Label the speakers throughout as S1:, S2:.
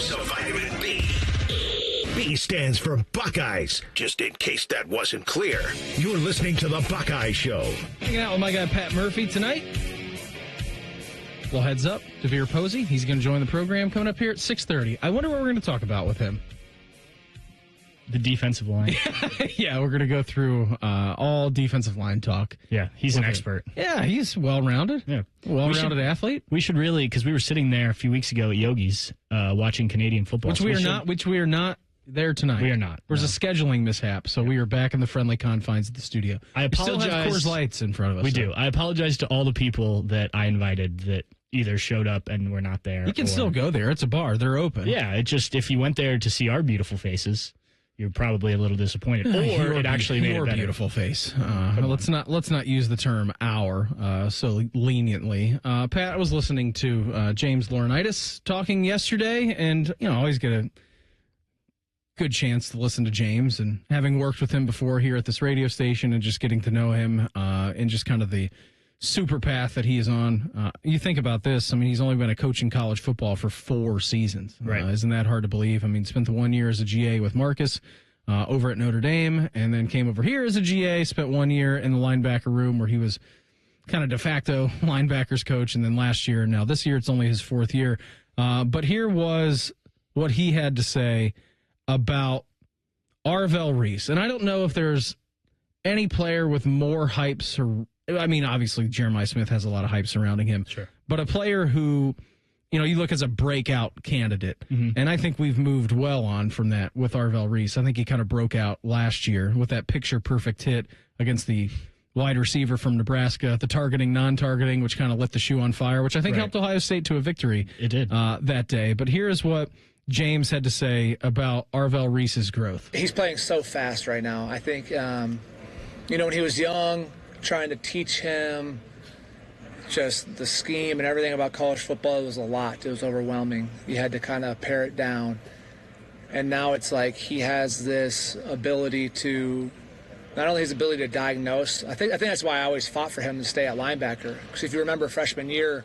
S1: dose of vitamin B. B stands for Buckeyes, just in case that wasn't clear. You're listening to The Buckeye Show.
S2: Hanging out with my guy Pat Murphy tonight. Well, heads up, Devere Posey. He's going to join the program coming up here at 6:30. I wonder what we're going to talk about with him.
S3: The defensive line.
S2: Yeah, we're going to go through all defensive line talk.
S3: Yeah, he's an expert.
S2: Yeah, he's well-rounded.
S3: Yeah.
S2: Well-rounded athlete.
S3: We should really, because we were sitting there a few weeks ago at Yogi's watching Canadian football.
S2: Which we are not there tonight.
S3: We are not.
S2: There was a scheduling mishap, so we are back in the friendly confines of the studio.
S3: I apologize.
S2: We still have Coors Lights in front of us.
S3: We do. I apologize to all the people that I invited that either showed up and were not there.
S2: You can still go there. It's a bar. They're open.
S3: Yeah, it just, if you went there to see our beautiful faces, you're probably a little disappointed. Or it actually made it better.
S2: Your beautiful face. Let's not use the term "our" so leniently. Pat, I was listening to James Laurinaitis talking yesterday, and always get a good chance to listen to James, and having worked with him before here at this radio station, and just getting to know him and just kind of the super path that he is on. You think about this. I mean, he's only been a coach in college football for 4 seasons.
S3: Right.
S2: Isn't that hard to believe? I mean, spent the 1 year as a GA with Marcus over at Notre Dame, and then came over here as a GA, spent 1 year in the linebacker room where he was kind of de facto linebackers coach, and then last year, now this year, it's only his 4th year. But here was what he had to say about Arvell Reese. And I don't know if there's any player with more hypes or, I mean, obviously Jeremiah Smith has a lot of hype surrounding him.
S3: Sure.
S2: But a player who, you look as a breakout candidate. Mm-hmm. And I think we've moved well on from that with Arvell Reese. I think he kind of broke out last year with that picture-perfect hit against the wide receiver from Nebraska, the targeting, non-targeting, which kind of lit the shoe on fire, which I think helped Ohio State to a victory.
S3: It did.
S2: That day. But here's what James had to say about Arvell Reese's growth.
S4: He's playing so fast right now. I think, when he was young, trying to teach him just the scheme and everything about college football, it was a lot. It was overwhelming. You had to kind of pare it down. And now it's like he has this ability to, not only his ability to diagnose, I think that's why I always fought for him to stay at linebacker. Because if you remember freshman year,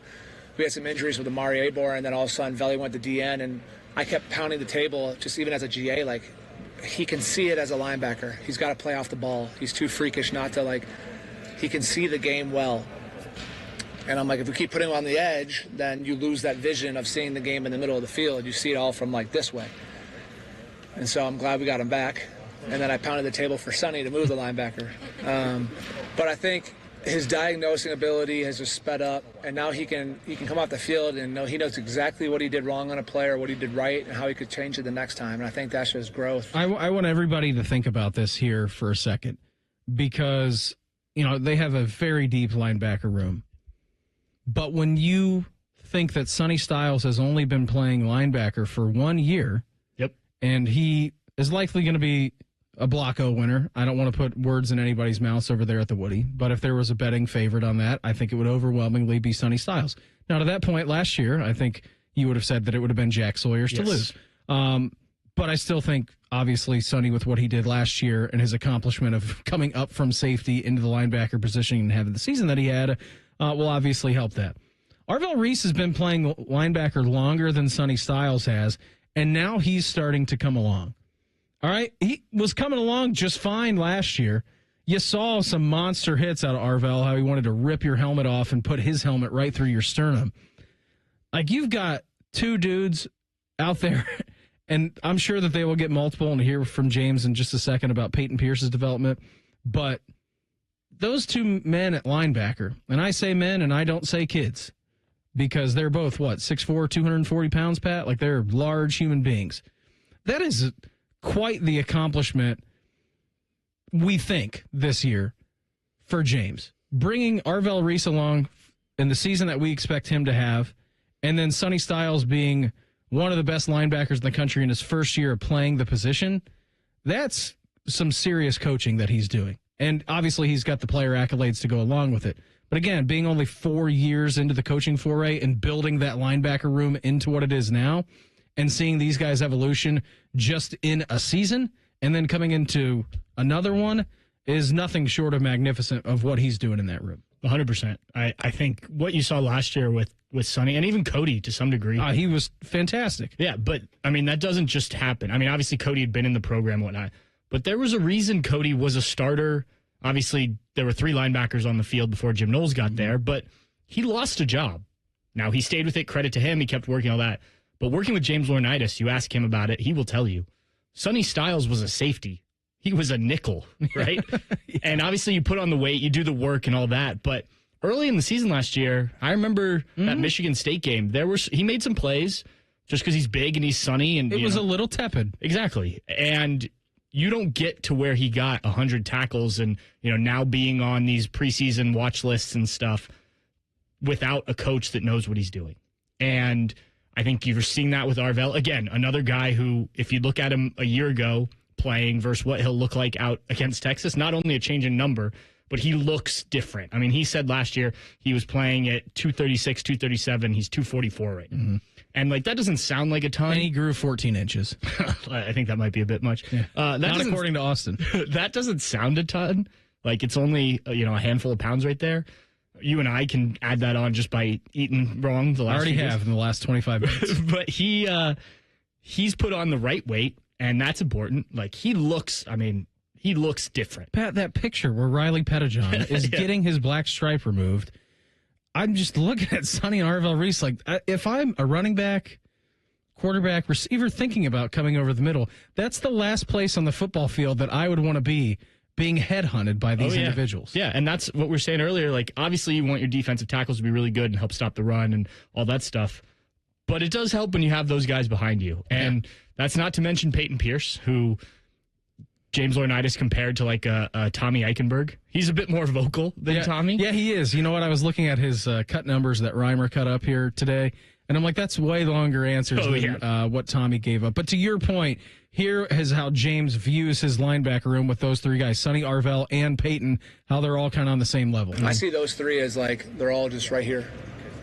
S4: we had some injuries with Amari Abor, and then all of a sudden Veli went to DN, and I kept pounding the table, just even as a GA, like, he can see it as a linebacker. He's got to play off the ball. He's too freakish not to, he can see the game well. And I'm like, if we keep putting him on the edge, then you lose that vision of seeing the game in the middle of the field. You see it all from, this way. And so I'm glad we got him back. And then I pounded the table for Sonny to move the linebacker. But I think his diagnosing ability has just sped up, and now he can come off the field and he knows exactly what he did wrong on a play or what he did right and how he could change it the next time. And I think that's just growth.
S2: I want everybody to think about this here for a second, because they have a very deep linebacker room. But when you think that Sonny Styles has only been playing linebacker for 1 year,
S3: yep,
S2: and he is likely going to be a Block O winner. I don't want to put words in anybody's mouths over there at the Woody, but if there was a betting favorite on that, I think it would overwhelmingly be Sonny Styles. Now, to that point last year, I think you would have said that it would have been Jack Sawyer's to lose. But I still think, obviously, Sonny, with what he did last year and his accomplishment of coming up from safety into the linebacker position and having the season that he had, will obviously help that. Arvell Reese has been playing linebacker longer than Sonny Styles has, and now he's starting to come along. All right? He was coming along just fine last year. You saw some monster hits out of Arvell, how he wanted to rip your helmet off and put his helmet right through your sternum. You've got 2 dudes out there, and I'm sure that they will get multiple, and hear from James in just a second about Payton Pierce's development, but those 2 men at linebacker, and I say men and I don't say kids, because they're both, 6'4", 240 pounds, Pat? They're large human beings. That is quite the accomplishment, we think, this year for James. Bringing Arvell Reese along in the season that we expect him to have, and then Sonny Styles being one of the best linebackers in the country in his first year of playing the position, that's some serious coaching that he's doing. And obviously he's got the player accolades to go along with it. But again, being only 4 years into the coaching foray and building that linebacker room into what it is now, and seeing these guys' evolution just in a season, and then coming into another one, is nothing short of magnificent of what he's doing in that room.
S3: 100%. I think what you saw last year with Sonny and even Cody to some degree.
S2: He was fantastic.
S3: Yeah, but, I mean, that doesn't just happen. I mean, obviously Cody had been in the program and whatnot, but there was a reason Cody was a starter. Obviously, there were 3 linebackers on the field before Jim Knowles got there, but he lost a job. Now, he stayed with it. Credit to him. He kept working all that. But working with James Laurinaitis, you ask him about it, he will tell you. Sonny Styles was a safety. He was a nickel, right? Yeah. And obviously you put on the weight, you do the work and all that. But early in the season last year, I remember that Michigan State game. He made some plays just because he's big and he's Sonny. And
S2: it was a little tepid.
S3: Exactly. And you don't get to where he got 100 tackles and, now being on these preseason watch lists and stuff without a coach that knows what he's doing. And I think you're seeing that with Arvell. Again, another guy who, if you look at him a year ago playing versus what he'll look like out against Texas, not only a change in number, but he looks different. I mean, he said last year he was playing at 236, 237. He's 244 right now. Mm-hmm. And, that doesn't sound like a ton.
S2: And he grew 14 inches.
S3: I think that might be a bit much.
S2: Yeah. Not according to Austin.
S3: That doesn't sound a ton. It's only, a handful of pounds right there. You and I can add that on just by eating wrong the last
S2: I already
S3: few
S2: have
S3: days.
S2: In the last 25 minutes.
S3: But he's put on the right weight, and that's important. He looks different.
S2: Pat, that picture where Riley Pettijohn is getting his black stripe removed, I'm just looking at Sonny and Arvell Reese if I'm a running back, quarterback, receiver thinking about coming over the middle, that's the last place on the football field that I would want to be being headhunted by these individuals.
S3: Yeah, and that's what we were saying earlier. Obviously you want your defensive tackles to be really good and help stop the run and all that stuff. But it does help when you have those guys behind you. And that's not to mention Payton Pierce, who James Laurinaitis compared to a Tommy Eichenberg. He's a bit more vocal than Tommy.
S2: Yeah, he is. You know what? I was looking at his cut numbers that Reimer cut up here today, and I'm like, that's way longer answers than what Tommy gave up. But to your point, here is how James views his linebacker room with those 3 guys, Sonny, Arvell, and Payton, how they're all kind of on the same level.
S4: I see those 3 as they're all just right here.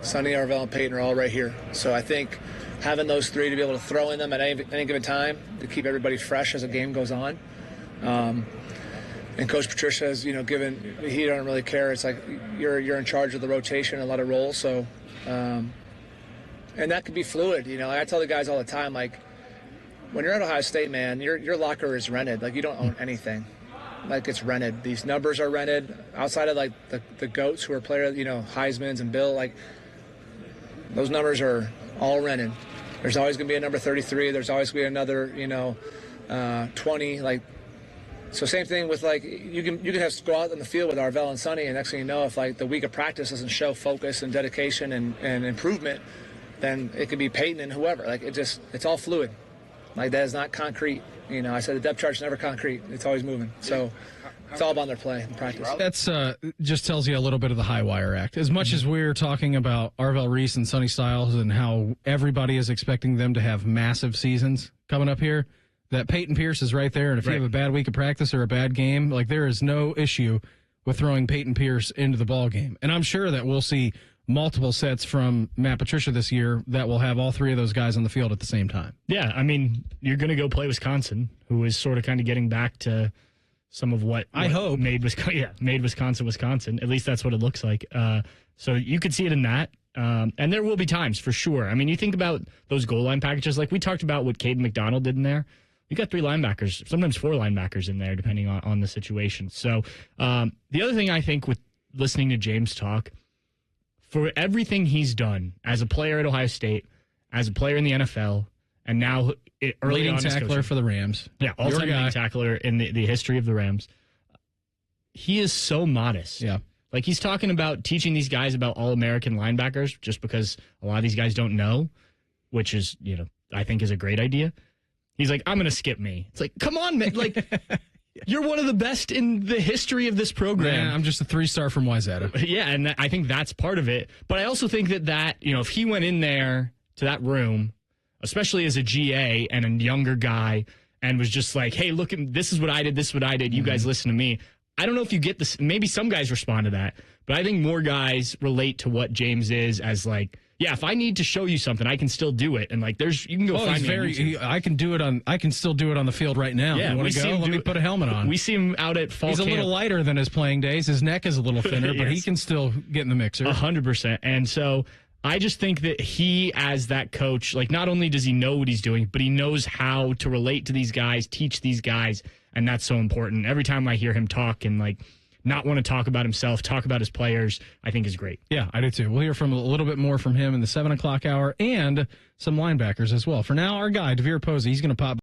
S4: Sonny, Arvell, and Payton are all right here. So I think having those 3 to be able to throw in them at any given time to keep everybody fresh as the game goes on. And Coach Patricia has, given, he don't really care. It's you're in charge of the rotation and a lot of roles. So, and that could be fluid. I tell the guys all the time, when you're at Ohio State, man, your locker is rented. You don't own anything. It's rented. These numbers are rented. Outside of the GOATs who are players, Heisman's and Bill, those numbers are all rented. There's always going to be a number 33. There's always going to be another, 20. So same thing with you can go out in the field with Arvell and Sonny, and next thing you know, if the week of practice doesn't show focus and dedication and improvement, then it could be Payton and whoever. It's all fluid. That is not concrete. I said the depth chart's never concrete. It's always moving. So it's all about their play and practice.
S2: That's just tells you a little bit of the high wire act. As much as we're talking about Arvell Reese and Sonny Styles and how everybody is expecting them to have massive seasons coming up here, that Payton Pierce is right there. And if you have a bad week of practice or a bad game, there is no issue with throwing Payton Pierce into the ball game. And I'm sure that we'll see multiple sets from Matt Patricia this year that will have all 3 of those guys on the field at the same time. Yeah, I mean, you're going to go play Wisconsin, who is sort of kind of getting back to some of what I hope
S3: made Wisconsin. At least that's what it looks like. So you could see it in that. And there will be times for sure. I mean, you think about those goal line packages, like we talked about what Caden McDonald did in there. You got 3 linebackers, sometimes 4 linebackers in there, depending on the situation. So the other thing I think with listening to James talk, for everything he's done as a player at Ohio State, as a player in the NFL, and now early
S2: leading
S3: on
S2: tackler for the Rams.
S3: Yeah, all-time leading tackler in the history of the Rams. He is so modest.
S2: Yeah.
S3: He's talking about teaching these guys about all-American linebackers just because a lot of these guys don't know, which is, I think is a great idea. He's like, I'm going to skip me. It's come on, man. You're one of the best in the history of this program.
S2: Man, I'm just a 3-star from Wayzata.
S3: Yeah, and I think that's part of it. But I also think that if he went in there to that room, especially as a GA and a younger guy, and was just hey, look, this is what I did, this is what I did, you guys listen to me. I don't know if you get this. Maybe some guys respond to that, but I think more guys relate to what James is as yeah, if I need to show you something, I can still do it. And like, you can go find me.
S2: I can still do it on the field right now.
S3: Yeah,
S2: you want to go? Let me put a helmet on.
S3: We see him out at fall camp.
S2: He's a little lighter than his playing days. His neck is a little thinner, but he can still get in the mixer.
S3: 100%. And so I just think that he, as that coach, like, not only does he know what he's doing, but he knows how to relate to these guys, teach these guys, and that's so important. Every time I hear him talk and, like, not want to talk about himself, talk about his players, I think is great.
S2: Yeah, I do too. We'll hear from a little bit more from him in the 7 o'clock hour and some linebackers as well. For now, our guy, Devere Posey, he's going to pop